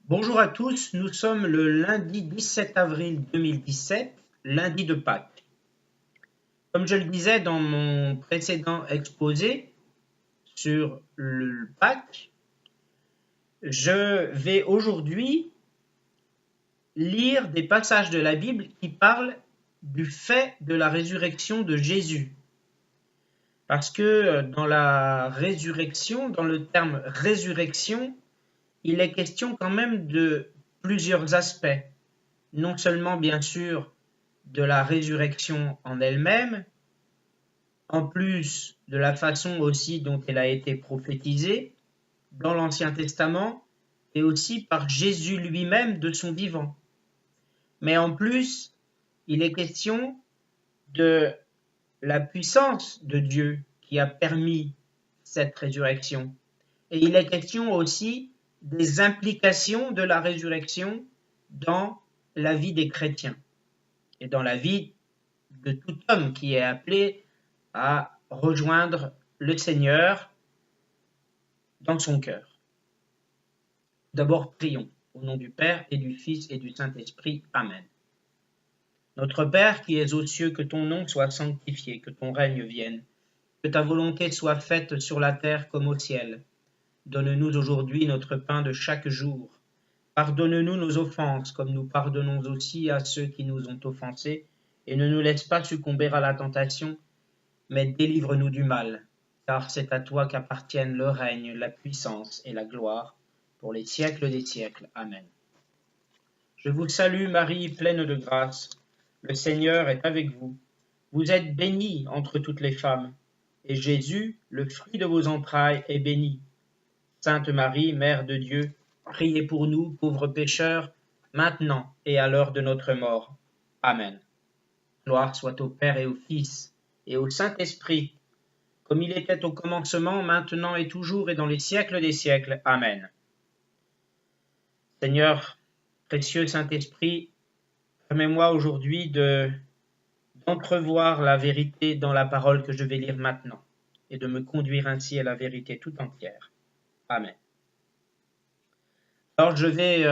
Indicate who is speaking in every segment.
Speaker 1: Bonjour à tous, nous sommes le lundi 17 avril 2017, lundi de Pâques. Comme je le disais dans mon précédent exposé sur le Pâques, je vais aujourd'hui lire des passages de la Bible qui parlent du fait de la résurrection de Jésus. Parce que dans la résurrection, dans le terme résurrection, il est question quand même de plusieurs aspects. Non seulement bien sûr de la résurrection en elle-même, en plus de la façon aussi dont elle a été prophétisée dans l'Ancien Testament et aussi par Jésus lui-même de son vivant. Mais en plus, il est question de la puissance de Dieu qui a permis cette résurrection. Et il est question aussi des implications de la résurrection dans la vie des chrétiens et dans la vie de tout homme qui est appelé à rejoindre le Seigneur dans son cœur. D'abord, prions au nom du Père et du Fils et du Saint-Esprit. Amen. Notre Père qui es aux cieux, que ton nom soit sanctifié, que ton règne vienne, que ta volonté soit faite sur la terre comme au ciel. Donne-nous aujourd'hui notre pain de chaque jour. Pardonne-nous nos offenses, comme nous pardonnons aussi à ceux qui nous ont offensés, et ne nous laisse pas succomber à la tentation, mais délivre-nous du mal, car c'est à toi qu'appartiennent le règne, la puissance et la gloire, pour les siècles des siècles. Amen. Je vous salue Marie, pleine de grâce. Le Seigneur est avec vous. Vous êtes bénie entre toutes les femmes, et Jésus, le fruit de vos entrailles, est béni. Sainte Marie, Mère de Dieu, priez pour nous, pauvres pécheurs, maintenant et à l'heure de notre mort. Amen. Gloire soit au Père et au Fils et au Saint-Esprit, comme il était au commencement, maintenant et toujours et dans les siècles des siècles. Amen. Seigneur, précieux Saint-Esprit, permets-moi aujourd'hui d'entrevoir la vérité dans la parole que je vais lire maintenant et de me conduire ainsi à la vérité tout entière. Amen. Alors je vais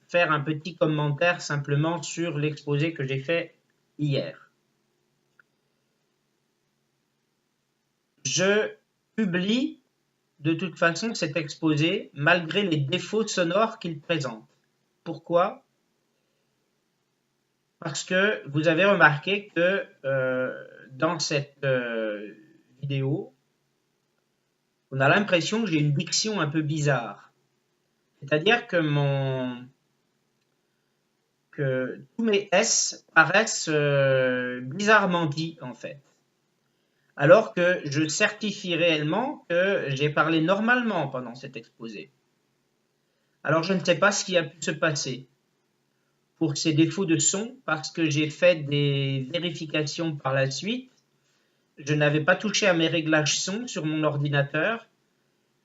Speaker 1: faire un petit commentaire simplement sur l'exposé que j'ai fait hier. Je publie de toute façon cet exposé malgré les défauts sonores qu'il présente. Pourquoi ? Parce que vous avez remarqué que dans cette vidéo, on a l'impression que j'ai une diction un peu bizarre. C'est-à-dire que tous mes S paraissent bizarrement dits en fait. Alors que je certifie réellement que j'ai parlé normalement pendant cet exposé. Alors je ne sais pas ce qui a pu se passer pour ces défauts de son, parce que j'ai fait des vérifications par la suite. Je n'avais pas touché à mes réglages son sur mon ordinateur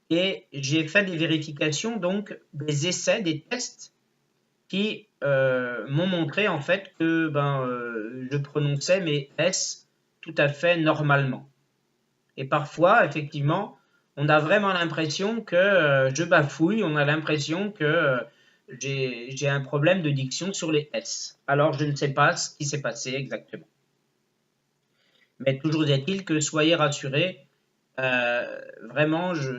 Speaker 1: et j'ai fait des vérifications, donc des essais, des tests qui m'ont montré en fait que je prononçais mes S tout à fait normalement. Et parfois, effectivement, on a vraiment l'impression que je bafouille, on a l'impression que j'ai un problème de diction sur les S. Alors, je ne sais pas ce qui s'est passé exactement. Mais toujours est-il que soyez rassurés, vraiment, je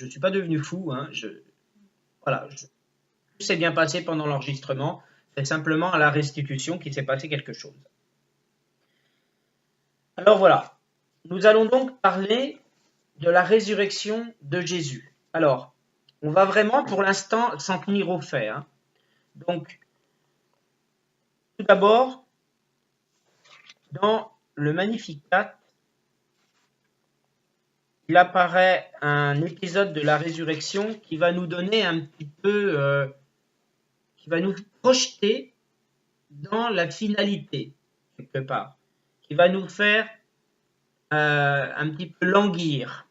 Speaker 1: ne suis pas devenu fou. Hein, tout s'est bien passé pendant l'enregistrement. C'est simplement à la restitution qu'il s'est passé quelque chose. Alors voilà, nous allons donc parler de la résurrection de Jésus. Alors, on va vraiment pour l'instant s'en tenir aux faits. Hein. Donc, tout d'abord, dans le Magnificat, il apparaît un épisode de la résurrection qui va nous donner un petit peu, qui va nous projeter dans la finalité, quelque part, qui va nous faire un petit peu languir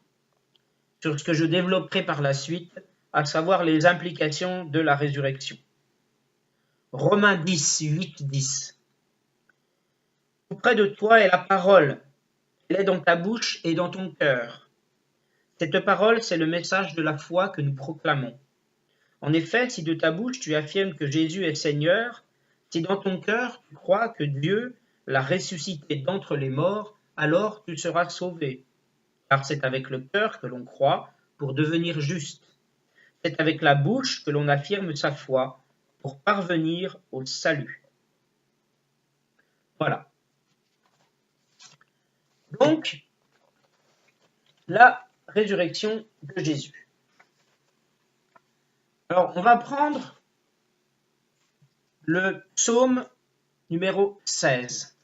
Speaker 1: sur ce que je développerai par la suite, à savoir les implications de la résurrection. Romains 10, 8, 10. Auprès de toi est la parole, elle est dans ta bouche et dans ton cœur. Cette parole, c'est le message de la foi que nous proclamons. En effet, si de ta bouche tu affirmes que Jésus est Seigneur, si dans ton cœur tu crois que Dieu l'a ressuscité d'entre les morts, alors tu seras sauvé. Car c'est avec le cœur que l'on croit pour devenir juste. C'est avec la bouche que l'on affirme sa foi pour parvenir au salut. Voilà. Donc, la résurrection de Jésus. Alors, on va prendre le psaume numéro 16.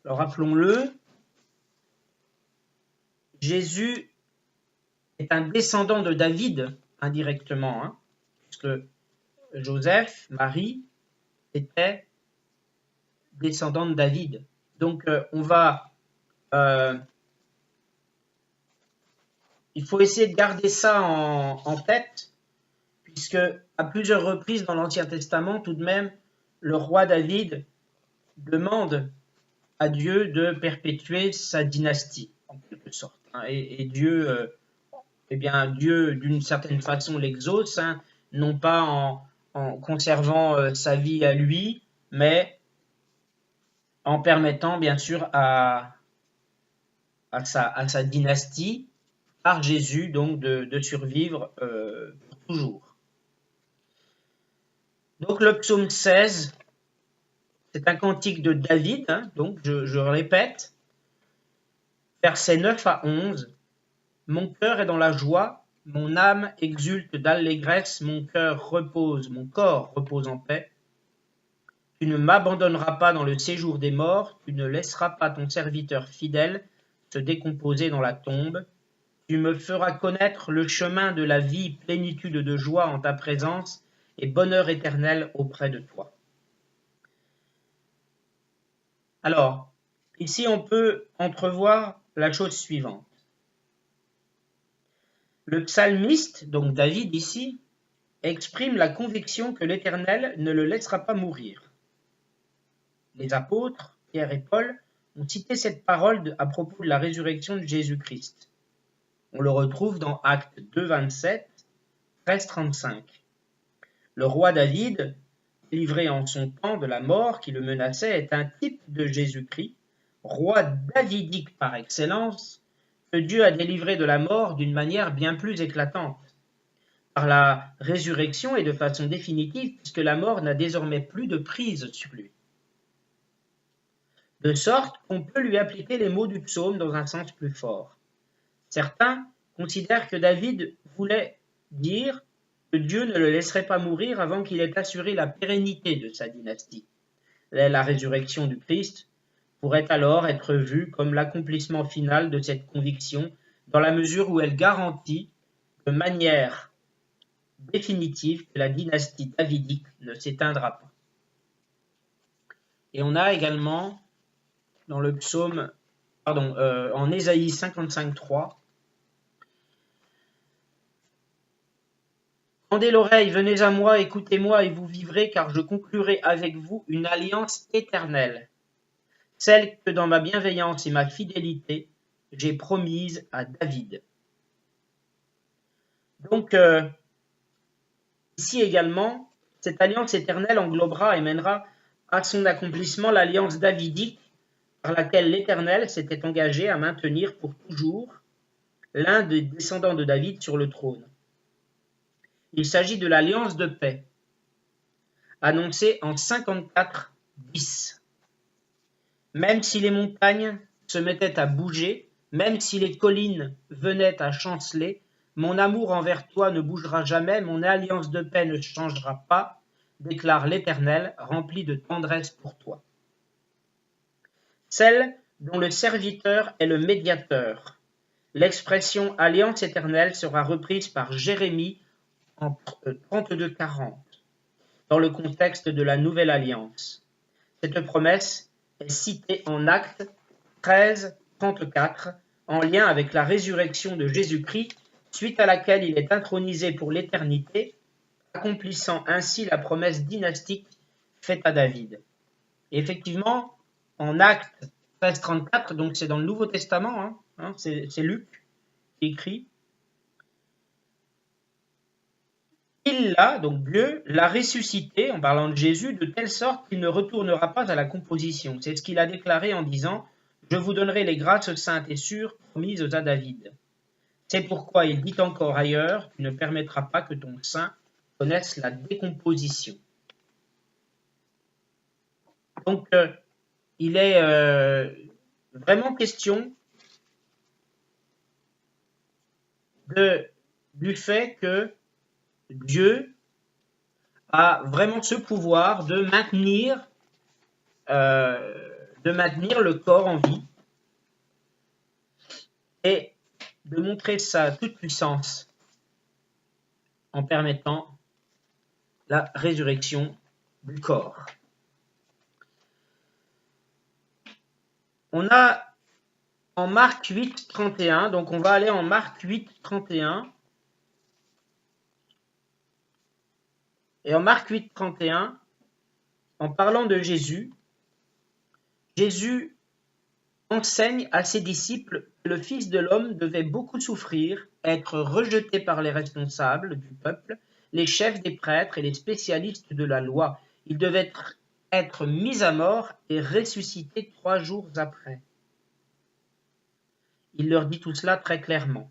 Speaker 1: Alors, rappelons-le, Jésus est un descendant de David, indirectement, puisque Joseph, Marie, était descendant de David. Donc, il faut essayer de garder ça en tête, puisque à plusieurs reprises dans l'Ancien Testament, tout de même, le roi David demande à Dieu de perpétuer sa dynastie, en quelque sorte. Et Dieu, Dieu, d'une certaine façon, l'exauce, non pas en conservant sa vie à lui, mais en permettant, bien sûr, à sa dynastie, par Jésus, donc, de survivre pour toujours. Donc, le psaume 16, c'est un cantique de David, donc je répète, versets 9 à 11. Mon cœur est dans la joie, mon âme exulte d'allégresse, mon corps repose en paix. Tu ne m'abandonneras pas dans le séjour des morts, tu ne laisseras pas ton serviteur fidèle se décomposer dans la tombe. Tu me feras connaître le chemin de la vie, plénitude de joie en ta présence et bonheur éternel auprès de toi. Alors, ici on peut entrevoir la chose suivante. Le psalmiste, donc David ici, exprime la conviction que l'Éternel ne le laissera pas mourir. Les apôtres, Pierre et Paul, ont cité cette parole à propos de la résurrection de Jésus-Christ. On le retrouve dans Actes 2, 27, 13, 35. Le roi David, délivré en son temps de la mort qui le menaçait, est un type de Jésus-Christ, roi davidique par excellence, que Dieu a délivré de la mort d'une manière bien plus éclatante, par la résurrection et de façon définitive, puisque la mort n'a désormais plus de prise sur lui. De sorte qu'on peut lui appliquer les mots du psaume dans un sens plus fort. Certains considèrent que David voulait dire que Dieu ne le laisserait pas mourir avant qu'il ait assuré la pérennité de sa dynastie. La résurrection du Christ pourrait alors être vue comme l'accomplissement final de cette conviction, dans la mesure où elle garantit de manière définitive que la dynastie davidique ne s'éteindra pas. Et on a également dans le psaume, en Ésaïe 55.3, tendez l'oreille, venez à moi, écoutez-moi et vous vivrez, car je conclurai avec vous une alliance éternelle, celle que dans ma bienveillance et ma fidélité, j'ai promise à David. Donc, ici également, cette alliance éternelle englobera et mènera à son accomplissement l'alliance davidique par laquelle l'Éternel s'était engagé à maintenir pour toujours l'un des descendants de David sur le trône. Il s'agit de l'alliance de paix, annoncée en 54-10. Même si les montagnes se mettaient à bouger, même si les collines venaient à chanceler, mon amour envers toi ne bougera jamais, mon alliance de paix ne changera pas, déclare l'Éternel, rempli de tendresse pour toi. Celle dont le serviteur est le médiateur. L'expression alliance éternelle sera reprise par Jérémie en 32-40, dans le contexte de la nouvelle alliance. Cette promesse est citée en Actes 13-34, en lien avec la résurrection de Jésus-Christ, suite à laquelle il est intronisé pour l'éternité, accomplissant ainsi la promesse dynastique faite à David. Et effectivement, en Actes 13-34, donc c'est dans le Nouveau Testament, hein, c'est Luc qui écrit. Il l'a, donc Dieu, l'a ressuscité, en parlant de Jésus, de telle sorte qu'il ne retournera pas à la composition. C'est ce qu'il a déclaré en disant « Je vous donnerai les grâces saintes et sûres promises à David ». C'est pourquoi il dit encore ailleurs « Tu ne permettras pas que ton sein connaisse la décomposition ». Donc, il est vraiment question du fait que Dieu a vraiment ce pouvoir de maintenir le corps en vie et de montrer sa toute-puissance en permettant la résurrection du corps. On a en Marc 8, 31, donc on va aller en Marc 8, 31. Et en Marc 8, 31, en parlant de Jésus, Jésus enseigne à ses disciples que le Fils de l'homme devait beaucoup souffrir, être rejeté par les responsables du peuple, les chefs des prêtres et les spécialistes de la loi. Il devait être mis à mort et ressuscité 3 jours après. Il leur dit tout cela très clairement.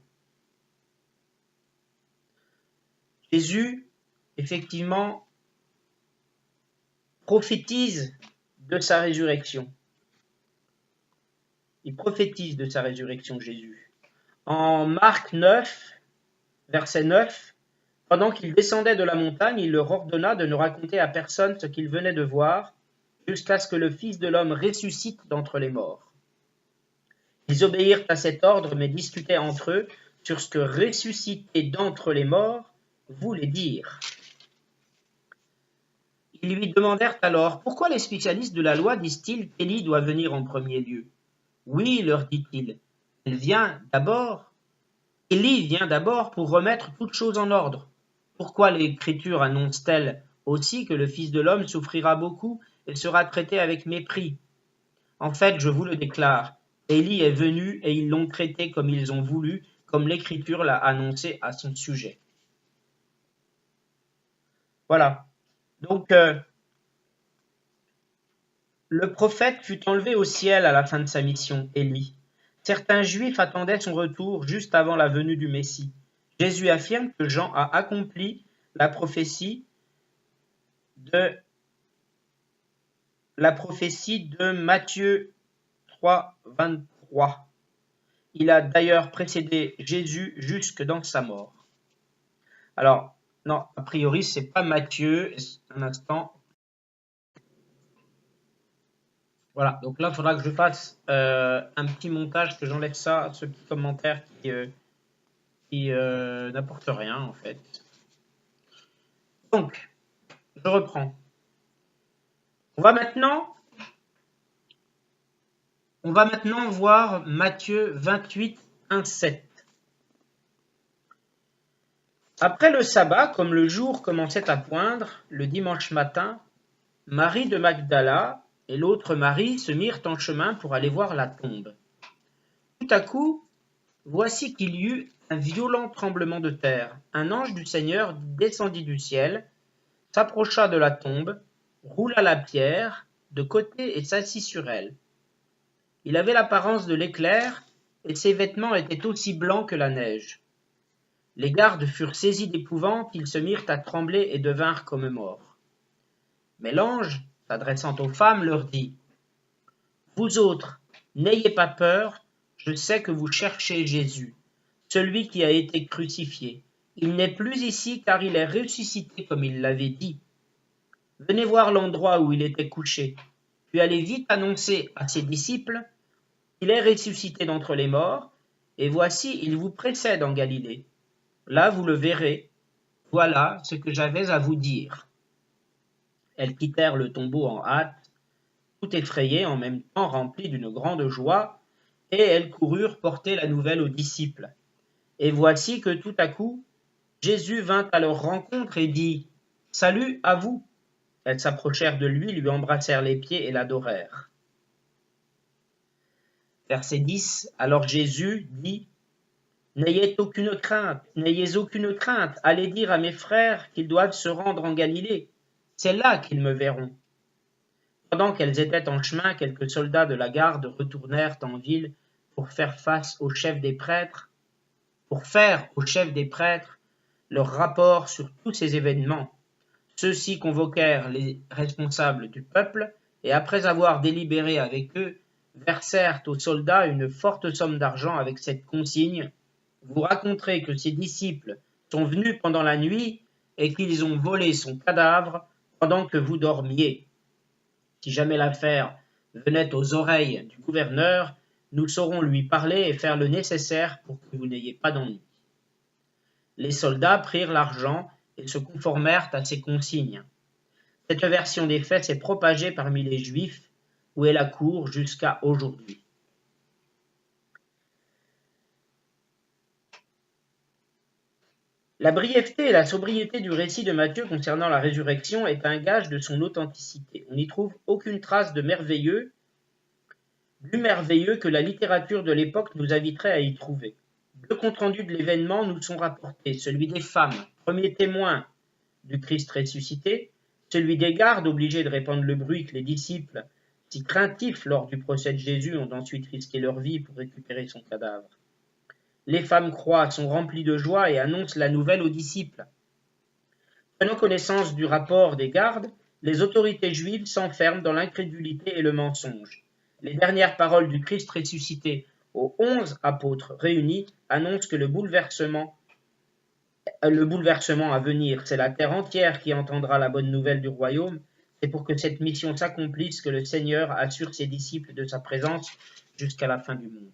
Speaker 1: Jésus, effectivement, prophétise de sa résurrection. Il prophétise de sa résurrection, Jésus. En Marc 9, verset 9, pendant qu'il descendait de la montagne, il leur ordonna de ne raconter à personne ce qu'il venait de voir, jusqu'à ce que le Fils de l'homme ressuscite d'entre les morts. Ils obéirent à cet ordre, mais discutaient entre eux sur ce que ressusciter d'entre les morts voulait dire. Ils lui demandèrent alors, « Pourquoi les spécialistes de la loi disent-ils qu'Élie doit venir en premier lieu ?» « Oui, leur dit-il, Élie vient d'abord pour remettre toutes choses en ordre. Pourquoi l'Écriture annonce-t-elle aussi que le Fils de l'homme souffrira beaucoup et sera traité avec mépris? En fait, je vous le déclare, Élie est venu et ils l'ont traité comme ils ont voulu, comme l'Écriture l'a annoncé à son sujet. » Voilà. Donc, le prophète fut enlevé au ciel à la fin de sa mission, Élie. Certains Juifs attendaient son retour juste avant la venue du Messie. Jésus affirme que Jean a accompli la prophétie de Matthieu 3, 23. Il a d'ailleurs précédé Jésus jusque dans sa mort. Alors, non, a priori, c'est pas Matthieu. Un instant. Voilà, donc là, il faudra que je fasse un petit montage, que j'enlève ça, ce petit commentaire qui n'apporte rien, en fait. Donc, je reprends. On va maintenant voir Matthieu 28, 1, 7. Après le sabbat, comme le jour commençait à poindre, le dimanche matin, Marie de Magdala et l'autre Marie se mirent en chemin pour aller voir la tombe. Tout à coup, voici qu'il y eut un violent tremblement de terre. Un ange du Seigneur descendit du ciel, s'approcha de la tombe, roula la pierre de côté et s'assit sur elle. Il avait l'apparence de l'éclair, et ses vêtements étaient aussi blancs que la neige. Les gardes furent saisis d'épouvante, ils se mirent à trembler et devinrent comme morts. Mais l'ange, s'adressant aux femmes, leur dit « Vous autres, n'ayez pas peur, je sais que vous cherchez Jésus, celui qui a été crucifié. Il n'est plus ici car il est ressuscité comme il l'avait dit. Venez voir l'endroit où il était couché, puis allez vite annoncer à ses disciples qu'il est ressuscité d'entre les morts, et voici, il vous précède en Galilée. Là, vous le verrez. Voilà ce que j'avais à vous dire. » Elles quittèrent le tombeau en hâte, tout effrayées, en même temps remplies d'une grande joie, et elles coururent porter la nouvelle aux disciples. Et voici que tout à coup, Jésus vint à leur rencontre et dit « Salut à vous !» Elles s'approchèrent de lui embrassèrent les pieds et l'adorèrent. Verset 10. Alors Jésus dit N'ayez aucune crainte, allez dire à mes frères qu'ils doivent se rendre en Galilée. C'est là qu'ils me verront. Pendant qu'elles étaient en chemin, quelques soldats de la garde retournèrent en ville pour faire au chef des prêtres leur rapport sur tous ces événements. Ceux-ci convoquèrent les responsables du peuple et après avoir délibéré avec eux, versèrent aux soldats une forte somme d'argent avec cette consigne: vous raconterez que ses disciples sont venus pendant la nuit et qu'ils ont volé son cadavre pendant que vous dormiez. Si jamais l'affaire venait aux oreilles du gouverneur, nous saurons lui parler et faire le nécessaire pour que vous n'ayez pas d'ennui. Les soldats prirent l'argent et se conformèrent à ces consignes. Cette version des faits s'est propagée parmi les Juifs, où est la cour jusqu'à aujourd'hui. La brièveté et la sobriété du récit de Matthieu concernant la résurrection est un gage de son authenticité. On n'y trouve aucune trace de merveilleux, plus merveilleux que la littérature de l'époque nous inviterait à y trouver. Deux comptes rendus de l'événement nous sont rapportés, celui des femmes, premiers témoins du Christ ressuscité, celui des gardes obligés de répandre le bruit que les disciples, si craintifs lors du procès de Jésus, ont ensuite risqué leur vie pour récupérer son cadavre. Les femmes croient, sont remplies de joie et annoncent la nouvelle aux disciples. Prenant connaissance du rapport des gardes, les autorités juives s'enferment dans l'incrédulité et le mensonge. Les dernières paroles du Christ ressuscité aux 11 apôtres réunis annoncent que le bouleversement à venir, c'est la terre entière qui entendra la bonne nouvelle du royaume. C'est pour que cette mission s'accomplisse que le Seigneur assure ses disciples de sa présence jusqu'à la fin du monde.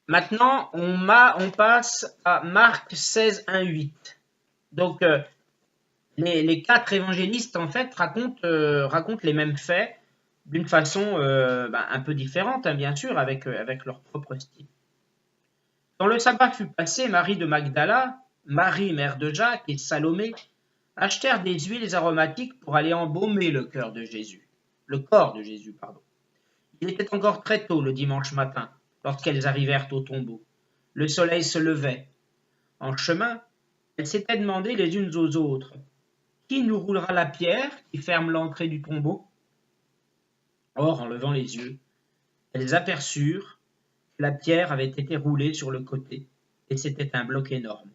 Speaker 1: Maintenant, on passe à Marc 16, 1, 8. Donc, les quatre évangélistes, en fait, racontent les mêmes faits d'une façon un peu différente, hein, bien sûr, avec leur propre style. Quand le sabbat fut passé, Marie de Magdala, Marie, mère de Jacques, et Salomé achetèrent des huiles aromatiques pour aller embaumer le corps de Jésus. Il était encore très tôt le dimanche matin, lorsqu'elles arrivèrent au tombeau. Le soleil se levait. En chemin, elles s'étaient demandé les unes aux autres: qui nous roulera la pierre qui ferme l'entrée du tombeau? Or, en levant les yeux, elles aperçurent que la pierre avait été roulée sur le côté, et c'était un bloc énorme.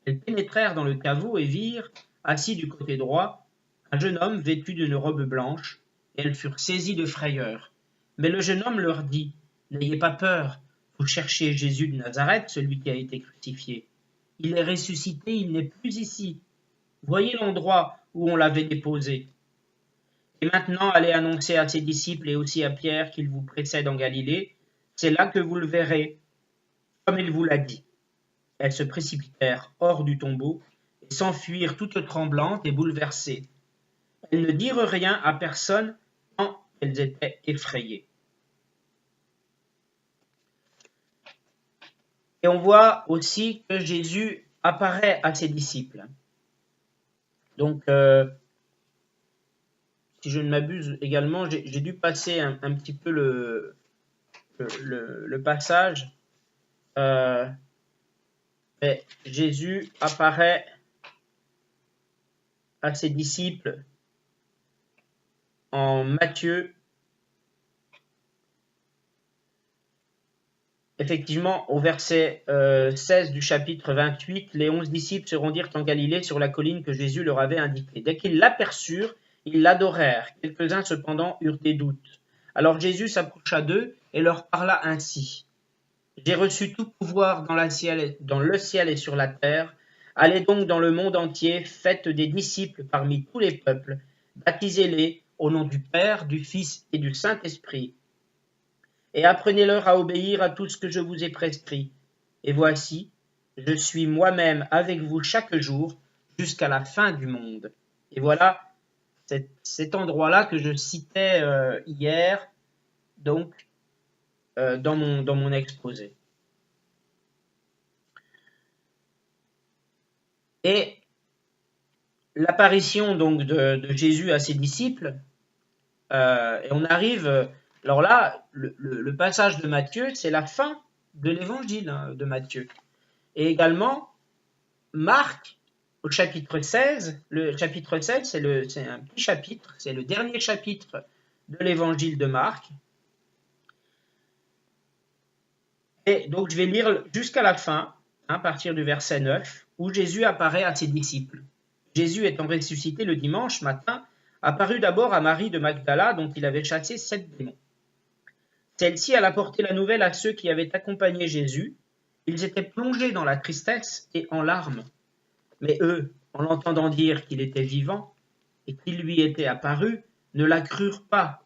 Speaker 1: Elles pénétrèrent dans le caveau et virent, assis du côté droit, un jeune homme vêtu d'une robe blanche, et elles furent saisies de frayeur. Mais le jeune homme leur dit: n'ayez pas peur, vous cherchez Jésus de Nazareth, celui qui a été crucifié. Il est ressuscité, il n'est plus ici. Voyez l'endroit où on l'avait déposé. Et maintenant, allez annoncer à ses disciples et aussi à Pierre qu'il vous précède en Galilée. C'est là que vous le verrez, comme il vous l'a dit. Elles se précipitèrent hors du tombeau et s'enfuirent toutes tremblantes et bouleversées. Elles ne dirent rien à personne tant elles étaient effrayées. Et on voit aussi que Jésus apparaît à ses disciples. Donc, si je ne m'abuse également, j'ai dû passer un petit peu le passage. Mais Jésus apparaît à ses disciples en Matthieu. Effectivement, au verset 16 du chapitre 28, les 11 disciples se rendirent en Galilée sur la colline que Jésus leur avait indiquée. Dès qu'ils l'aperçurent, ils l'adorèrent. Quelques-uns cependant eurent des doutes. Alors Jésus s'approcha d'eux et leur parla ainsi: j'ai reçu tout pouvoir dans le ciel et sur la terre. Allez donc dans le monde entier, faites des disciples parmi tous les peuples, baptisez-les au nom du Père, du Fils et du Saint-Esprit, et apprenez-leur à obéir à tout ce que je vous ai prescrit. Et voici, je suis moi-même avec vous chaque jour jusqu'à la fin du monde. Et voilà cet endroit-là que je citais hier, donc dans mon exposé. Et l'apparition donc de Jésus à ses disciples Et on arrive, alors là, le passage de Matthieu, c'est la fin de l'évangile de Matthieu. Et également, Marc, au chapitre 16, le chapitre 16, c'est un petit chapitre, c'est le dernier chapitre de l'évangile de Marc. Et donc, je vais lire jusqu'à la fin, à partir du verset 9, où Jésus apparaît à ses disciples. Jésus étant ressuscité le dimanche matin, apparut d'abord à Marie de Magdala, dont il avait chassé 7 démons. Celle-ci alla porter la nouvelle à ceux qui avaient accompagné Jésus. Ils étaient plongés dans la tristesse et en larmes. Mais eux, en l'entendant dire qu'il était vivant et qu'il lui était apparu, ne la crurent pas.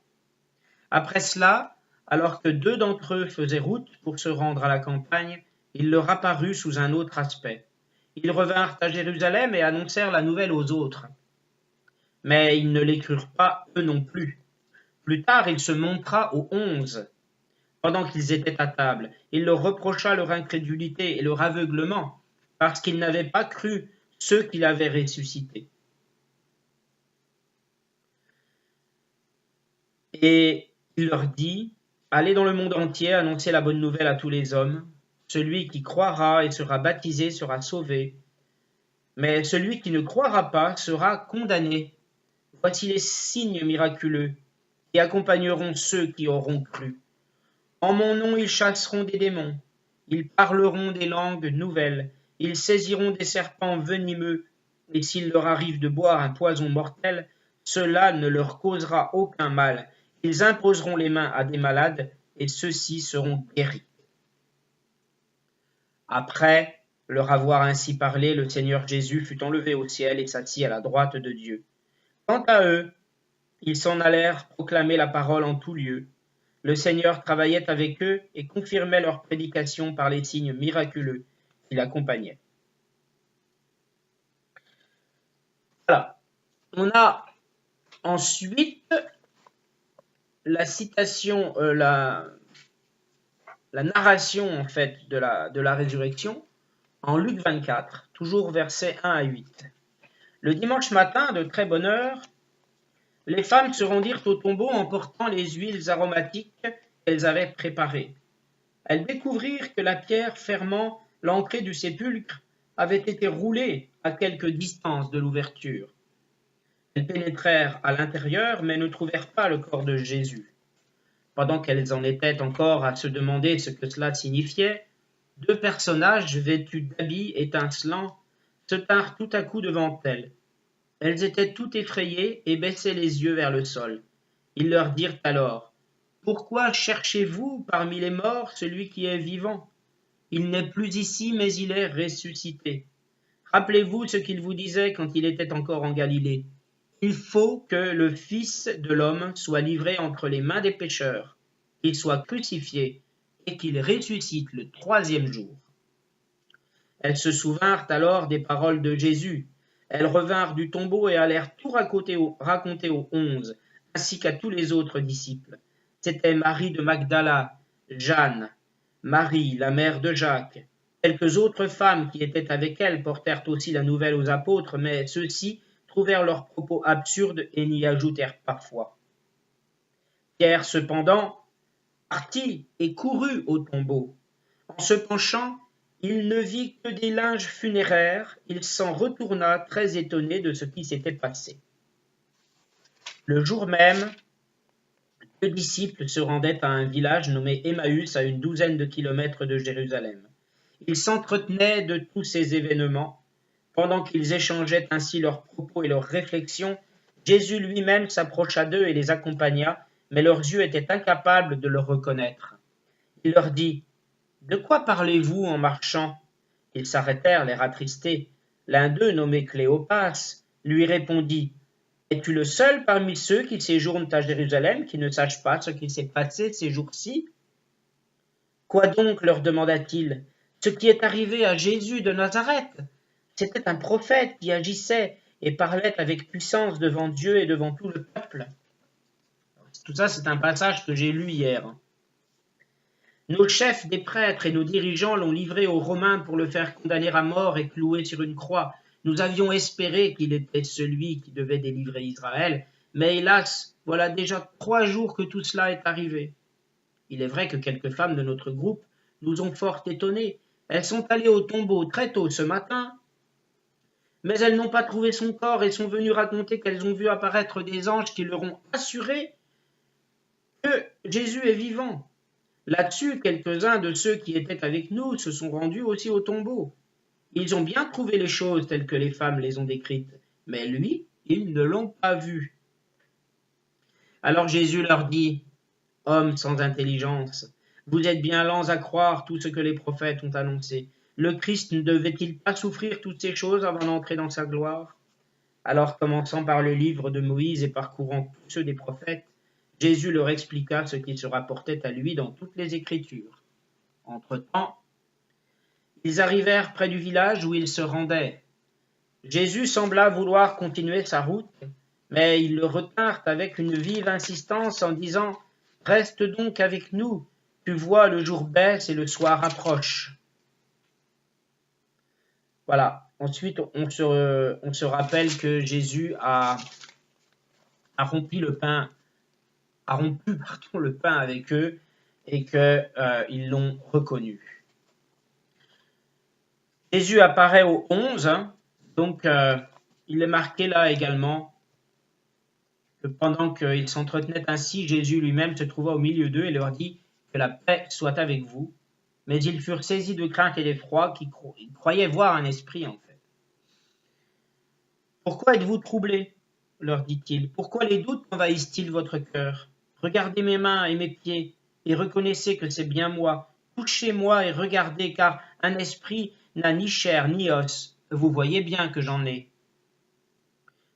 Speaker 1: Après cela, alors que 2 d'entre eux faisaient route pour se rendre à la campagne, il leur apparut sous un autre aspect. Ils revinrent à Jérusalem et annoncèrent la nouvelle aux autres. Mais ils ne les crurent pas, eux non plus. Plus tard, il se montra aux 11. Pendant qu'ils étaient à table, il leur reprocha leur incrédulité et leur aveuglement, parce qu'ils n'avaient pas cru ceux qu'il avait ressuscités. Et il leur dit, « Allez dans le monde entier, annoncez la bonne nouvelle à tous les hommes. Celui qui croira et sera baptisé sera sauvé, mais celui qui ne croira pas sera condamné. Voici les signes miraculeux qui accompagneront ceux qui auront cru. En mon nom, ils chasseront des démons, ils parleront des langues nouvelles, ils saisiront des serpents venimeux, et s'il leur arrive de boire un poison mortel, cela ne leur causera aucun mal. Ils imposeront les mains à des malades, et ceux-ci seront guéris. » Après leur avoir ainsi parlé, le Seigneur Jésus fut enlevé au ciel et s'assit à la droite de Dieu. Quant à eux, ils s'en allèrent proclamer la parole en tout lieu. Le Seigneur travaillait avec eux et confirmait leur prédication par les signes miraculeux qui l'accompagnaient. Voilà. On a ensuite la citation, la narration en fait de la résurrection en Luc 24, toujours versets 1 à 8. Le dimanche matin, de très bonne heure, les femmes se rendirent au tombeau en portant les huiles aromatiques qu'elles avaient préparées. Elles découvrirent que la pierre fermant l'entrée du sépulcre avait été roulée à quelque distance de l'ouverture. Elles pénétrèrent à l'intérieur, mais ne trouvèrent pas le corps de Jésus. Pendant qu'elles en étaient encore à se demander ce que cela signifiait, 2 personnages vêtus d'habits étincelants se tinrent tout à coup devant elles. Elles étaient toutes effrayées et baissaient les yeux vers le sol. Ils leur dirent alors, « Pourquoi cherchez-vous parmi les morts celui qui est vivant? Il n'est plus ici, mais il est ressuscité. Rappelez-vous ce qu'il vous disait quand il était encore en Galilée. Il faut que le Fils de l'homme soit livré entre les mains des pécheurs, qu'il soit crucifié et qu'il ressuscite le 3e jour. » Elles se souvinrent alors des paroles de Jésus. Elles revinrent du tombeau et allèrent tout raconter aux 11, ainsi qu'à tous les autres disciples. C'étaient Marie de Magdala, Jeanne, Marie, la mère de Jacques. Quelques autres femmes qui étaient avec elles portèrent aussi la nouvelle aux apôtres, mais ceux-ci trouvèrent leurs propos absurdes et n'y ajoutèrent pas foi. Pierre, cependant, partit et courut au tombeau. En se penchant, il ne vit que des linges funéraires, il s'en retourna très étonné de ce qui s'était passé. Le jour même, 2 disciples se rendaient à un village nommé Emmaüs à une 12aine de kilomètres de Jérusalem. Ils s'entretenaient de tous ces événements. Pendant qu'ils échangeaient ainsi leurs propos et leurs réflexions, Jésus lui-même s'approcha d'eux et les accompagna, mais leurs yeux étaient incapables de le reconnaître. Il leur dit, « De quoi parlez-vous en marchant ?» Ils s'arrêtèrent, l'air attristés. L'un d'eux, nommé Cléopas, lui répondit, « Es-tu le seul parmi ceux qui séjournent à Jérusalem qui ne sachent pas ce qui s'est passé ces jours-ci ?» Quoi donc, leur demanda-t-il, ce qui est arrivé à Jésus de Nazareth? C'était un prophète qui agissait et parlait avec puissance devant Dieu et devant tout le peuple. Tout ça, c'est un passage que j'ai lu hier. Nos chefs des prêtres et nos dirigeants l'ont livré aux Romains pour le faire condamner à mort et clouer sur une croix. Nous avions espéré qu'il était celui qui devait délivrer Israël, mais hélas, Voilà déjà 3 jours que tout cela est arrivé. Il est vrai que quelques femmes de notre groupe nous ont fort étonnés. Elles sont allées au tombeau très tôt ce matin, mais elles n'ont pas trouvé son corps et sont venues raconter qu'elles ont vu apparaître des anges qui leur ont assuré que Jésus est vivant. Là-dessus, quelques-uns de ceux qui étaient avec nous se sont rendus aussi au tombeau. Ils ont bien trouvé les choses telles que les femmes les ont décrites, mais lui, ils ne l'ont pas vu. Alors Jésus leur dit, « Hommes sans intelligence, vous êtes bien lents à croire tout ce que les prophètes ont annoncé. Le Christ ne devait-il pas souffrir toutes ces choses avant d'entrer dans sa gloire ?» Alors, commençant par le livre de Moïse et parcourant tous ceux des prophètes, Jésus leur expliqua ce qui se rapportait à lui dans toutes les Écritures. Entre-temps, ils arrivèrent près du village où ils se rendaient. Jésus sembla vouloir continuer sa route, mais ils le retinrent avec une vive insistance en disant « Reste donc avec nous, tu vois, le jour baisse et le soir approche. » Voilà. Ensuite, on se rappelle que Jésus a rompu le pain avec eux et qu'ils l'ont reconnu. Jésus apparaît au 11, donc il est marqué là également que pendant qu'ils s'entretenaient ainsi, Jésus lui-même se trouva au milieu d'eux et leur dit que la paix soit avec vous. Mais ils furent saisis de crainte et d'effroi, ils croyaient voir un esprit en fait. Pourquoi êtes-vous troublés ? Leur dit-il. Pourquoi les doutes envahissent-ils votre cœur ? Regardez mes mains et mes pieds et reconnaissez que c'est bien moi. Touchez-moi et regardez, car un esprit n'a ni chair ni os. Vous voyez bien que j'en ai.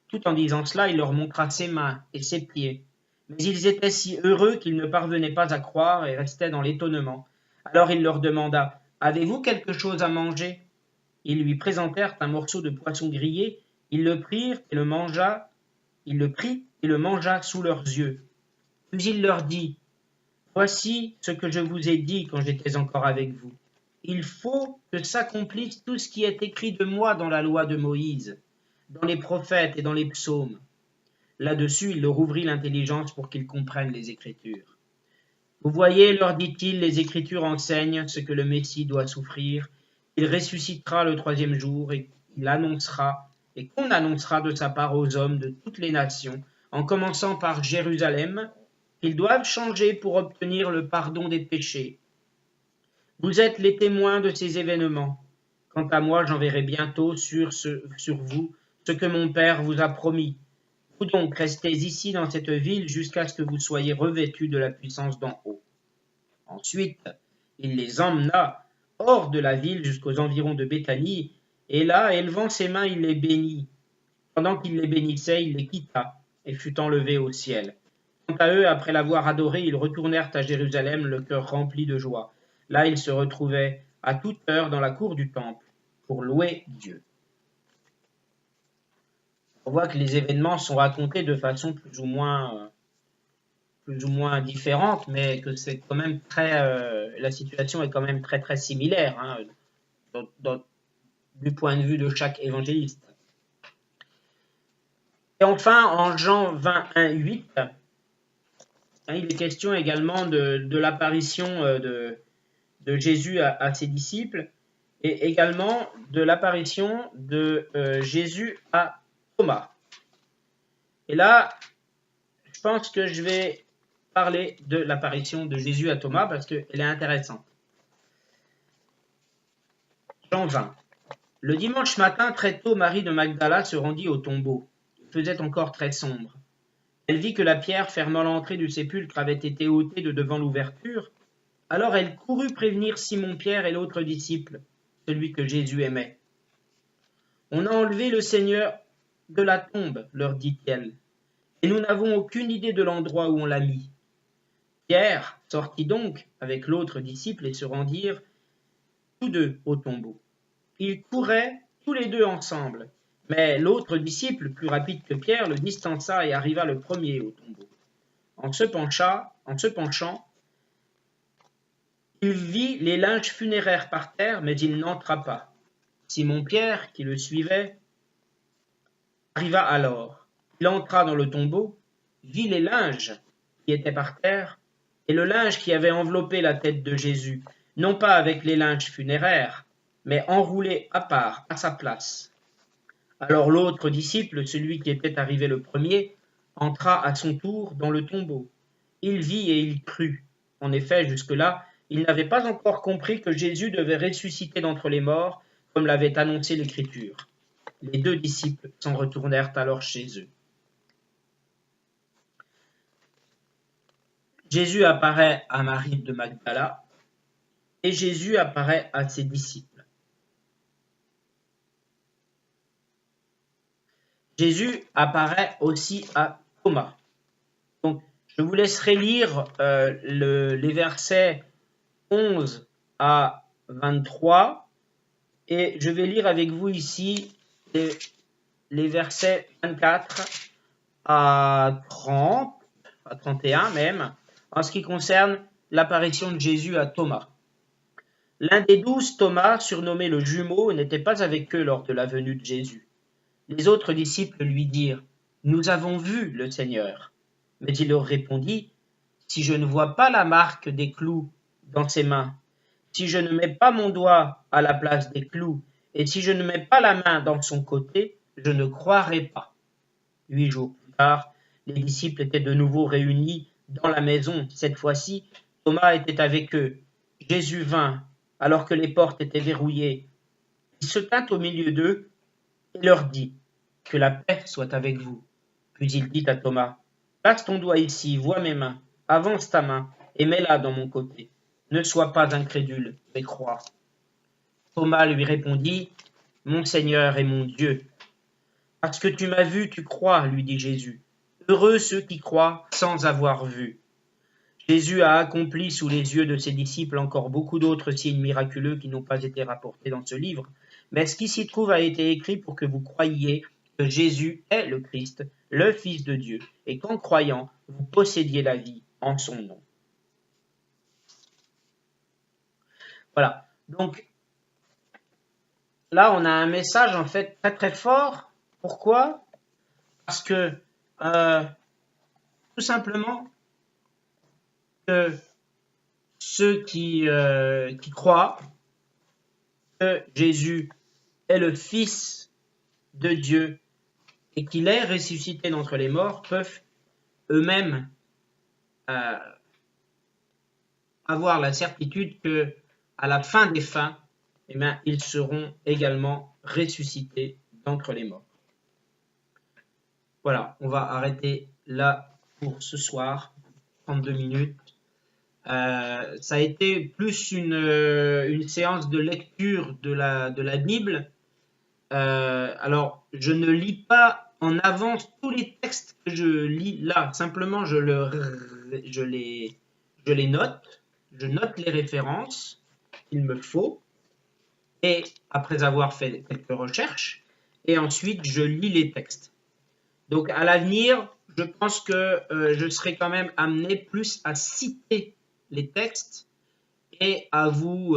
Speaker 1: Tout en disant cela, il leur montra ses mains et ses pieds. Mais ils étaient si heureux qu'ils ne parvenaient pas à croire et restaient dans l'étonnement. Alors il leur demanda, « Avez-vous quelque chose à manger ?» Ils lui présentèrent un morceau de poisson grillé. Il le prit et le mangea sous leurs yeux. Puis il leur dit, « Voici ce que je vous ai dit quand j'étais encore avec vous. Il faut que s'accomplisse tout ce qui est écrit de moi dans la loi de Moïse, dans les prophètes et dans les psaumes. » Là-dessus, il leur ouvrit l'intelligence pour qu'ils comprennent les Écritures. « Vous voyez, leur dit-il, les Écritures enseignent ce que le Messie doit souffrir. Il ressuscitera le 3e jour et qu'on annoncera de sa part aux hommes de toutes les nations, en commençant par Jérusalem, qu'ils doivent changer pour obtenir le pardon des péchés. Vous êtes les témoins de ces événements. Quant à moi, j'enverrai bientôt sur vous ce que mon Père vous a promis. Vous donc restez ici dans cette ville jusqu'à ce que vous soyez revêtus de la puissance d'en haut. » Ensuite, il les emmena hors de la ville jusqu'aux environs de Béthanie, et là, élevant ses mains, il les bénit. Pendant qu'il les bénissait, il les quitta et fut enlevé au ciel. Quant à eux, après l'avoir adoré, ils retournèrent à Jérusalem, le cœur rempli de joie. Là, ils se retrouvaient à toute heure dans la cour du temple pour louer Dieu. On voit que les événements sont racontés de façon plus ou moins différente, mais que c'est quand même la situation est quand même très très similaire du point de vue de chaque évangéliste. Et enfin, en Jean 21, 8, il est question également de l'apparition de Jésus à ses disciples et également de l'apparition de Jésus à Thomas. Et là, je pense que je vais parler de l'apparition de Jésus à Thomas parce qu'elle est intéressante. Jean 20. Le dimanche matin, très tôt, Marie de Magdala se rendit au tombeau. Il faisait encore très sombre. Elle vit que la pierre fermant l'entrée du sépulcre avait été ôtée de devant l'ouverture. Alors elle courut prévenir Simon-Pierre et l'autre disciple, celui que Jésus aimait. « On a enlevé le Seigneur de la tombe, leur dit-elle, et nous n'avons aucune idée de l'endroit où on l'a mis. » Pierre sortit donc avec l'autre disciple et se rendirent tous deux au tombeau. Ils couraient tous les deux ensemble, mais l'autre disciple, plus rapide que Pierre, le distança et arriva le premier au tombeau. En se penchant, il vit les linges funéraires par terre, mais il n'entra pas. Simon-Pierre, qui le suivait, arriva alors. Il entra dans le tombeau vit les linges qui étaient par terre et le linge qui avait enveloppé la tête de Jésus, non pas avec les linges funéraires, mais enroulé à part, à sa place. Alors l'autre disciple, celui qui était arrivé le premier, entra à son tour dans le tombeau. Il vit et il crut. En effet, jusque-là, il n'avait pas encore compris que Jésus devait ressusciter d'entre les morts, comme l'avait annoncé l'Écriture. Les deux disciples s'en retournèrent alors chez eux. Jésus apparaît à Marie de Magdala et Jésus apparaît à ses disciples. Jésus apparaît aussi à Thomas. Donc, je vous laisserai lire les versets 11 à 23 et je vais lire avec vous ici les versets 24 à 30, à 31 même, en ce qui concerne l'apparition de Jésus à Thomas. L'un des 12, Thomas, surnommé le jumeau, n'était pas avec eux lors de la venue de Jésus. Les autres disciples lui dirent « Nous avons vu le Seigneur ». Mais il leur répondit « Si je ne vois pas la marque des clous dans ses mains, si je ne mets pas mon doigt à la place des clous, et si je ne mets pas la main dans son côté, je ne croirai pas. » 8 jours plus tard, les disciples étaient de nouveau réunis dans la maison. Cette fois-ci, Thomas était avec eux. Jésus vint, alors que les portes étaient verrouillées. Il se tint au milieu d'eux et leur dit « Que la paix soit avec vous. » Puis il dit à Thomas « Passe ton doigt ici, vois mes mains, avance ta main et mets-la dans mon côté. Ne sois pas incrédule, mais crois. » Thomas lui répondit « Mon Seigneur et mon Dieu. » « Parce que tu m'as vu, tu crois, lui dit Jésus. Heureux ceux qui croient sans avoir vu. » Jésus a accompli sous les yeux de ses disciples encore beaucoup d'autres signes miraculeux qui n'ont pas été rapportés dans ce livre, mais ce qui s'y trouve a été écrit pour que vous croyiez que Jésus est le Christ, le Fils de Dieu, et qu'en croyant, vous possédiez la vie en son nom. Voilà, donc là on a un message en fait très très fort. Pourquoi ? Parce que tout simplement que ceux qui croient que Jésus est le Fils de Dieu et qu'il est ressuscité d'entre les morts peuvent eux-mêmes avoir la certitude que à la fin des fins, eh bien, ils seront également ressuscités d'entre les morts. Voilà, on va arrêter là pour ce soir, 32 minutes. Ça a été plus une séance de lecture de la Bible. Alors, je ne lis pas en avance tous les textes que je lis là. Simplement, je les note. Je note les références qu'il me faut. Et après avoir fait quelques recherches, et ensuite, je lis les textes. Donc, à l'avenir, je pense que je serai quand même amené plus à citer les textes et à vous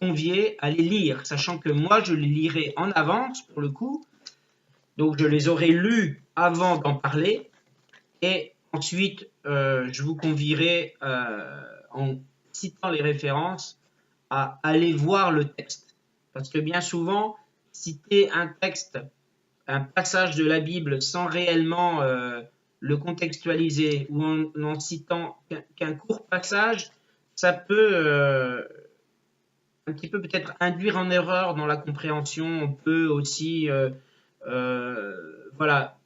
Speaker 1: convier à les lire, sachant que moi, je les lirai en avance pour le coup. Donc, je les aurai lus avant d'en parler. Et ensuite, je vous convierai, en citant les références, à aller voir le texte. Parce que bien souvent, citer un texte, un passage de la Bible sans réellement le contextualiser ou en citant qu'un court passage, ça peut un petit peu peut-être induire en erreur dans la compréhension. On peut aussi voilà,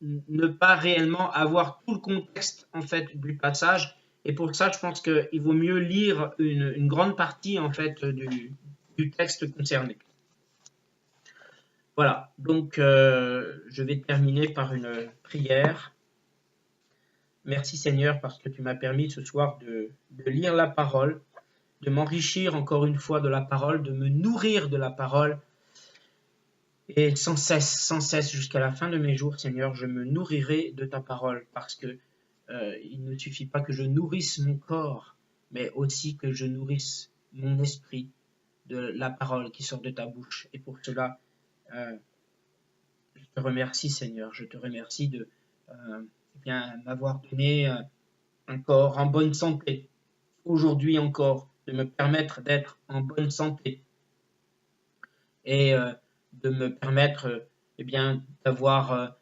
Speaker 1: ne pas réellement avoir tout le contexte en fait du passage. Et pour ça, je pense qu'il vaut mieux lire une grande partie en fait du texte concerné. Voilà, donc je vais terminer par une prière. Merci Seigneur parce que tu m'as permis ce soir de lire la parole, de m'enrichir encore une fois de la parole, de me nourrir de la parole. Et sans cesse jusqu'à la fin de mes jours, Seigneur, je me nourrirai de ta parole parce que il ne suffit pas que je nourrisse mon corps, mais aussi que je nourrisse mon esprit de la parole qui sort de ta bouche. Et pour cela, je te remercie, Seigneur. Je te remercie bien, m'avoir donné un corps en bonne santé, aujourd'hui encore, de me permettre d'être en bonne santé et de me permettre eh bien, d'avoir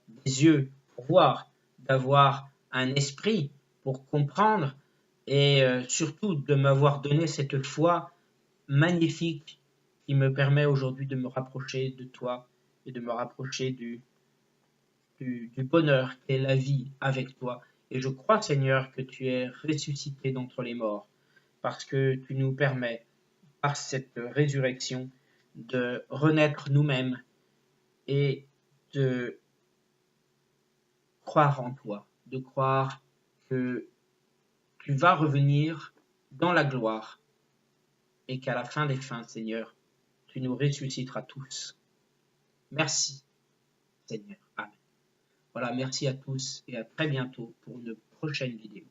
Speaker 1: des yeux pour voir, d'avoir un esprit pour comprendre et surtout de m'avoir donné cette foi magnifique qui me permet aujourd'hui de me rapprocher de toi et de me rapprocher du bonheur qu'est la vie avec toi. Et je crois, Seigneur, que tu es ressuscité d'entre les morts, parce que tu nous permets, par cette résurrection, de renaître nous-mêmes et de croire en toi, de croire que tu vas revenir dans la gloire et qu'à la fin des fins, Seigneur, tu nous ressusciteras tous. Merci, Seigneur. Amen. Voilà, merci à tous et à très bientôt pour une prochaine vidéo.